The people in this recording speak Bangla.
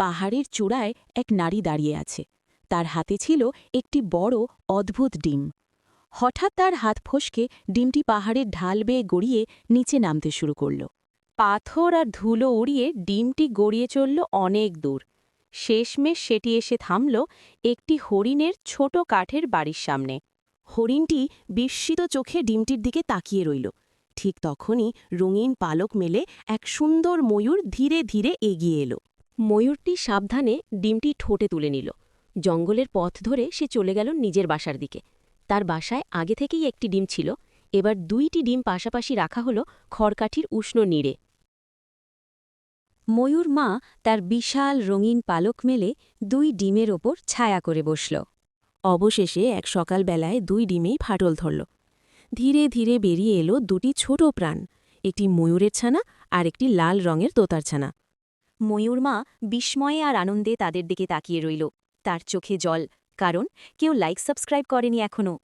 পাহাড়ের চূড়ায় এক নারী দাঁড়িয়ে আছে। তার হাতে ছিল একটি বড় অদ্ভুত ডিম। হঠাৎ তার হাত ফসকে ডিমটি পাহাড়ের ঢাল বেয়ে গড়িয়ে নিচে নামতে শুরু করল। পাথর আর ধুলো উড়িয়ে ডিমটি গড়িয়ে চলল অনেক দূর। শেষমেশ সেটি এসে থামল একটি হরিণের ছোট কাঠের বাড়ির সামনে। হরিণটি বিস্মিত চোখে ডিমটির দিকে তাকিয়ে রইল। ঠিক তখনই রঙিন পালক মেলে এক সুন্দর ময়ূর ধীরে ধীরে এগিয়ে এলো। ময়ূরটি সাবধানে ডিমটি ঠোঁটে তুলে নিল। জঙ্গলের পথ ধরে সে চলে গেল নিজের বাসার দিকে। তার বাসায় আগে থেকেই একটি ডিম ছিল, এবার 2টি ডিম পাশাপাশি রাখা হলো খড়কাঠির উষ্ণ নীড়ে। ময়ূর মা তার বিশাল রঙিন পালক মেলে 2 ডিমের ওপর ছায়া করে বসল। অবশেষে এক সকালবেলায় 2 ডিমেই ফাটল ধরল। ধীরে ধীরে বেরিয়ে এলো 2টি ছোট প্রাণ, একটি ময়ূরের ছানা আর একটি লাল রঙের তোতার ছানা। ময়ূর মা বিস্ময়ে আর আনন্দে তাদের দিকে তাকিয়ে রইল। তার চোখে জল, কারণ কেউ লাইক সাবস্ক্রাইব করেনি এখনও।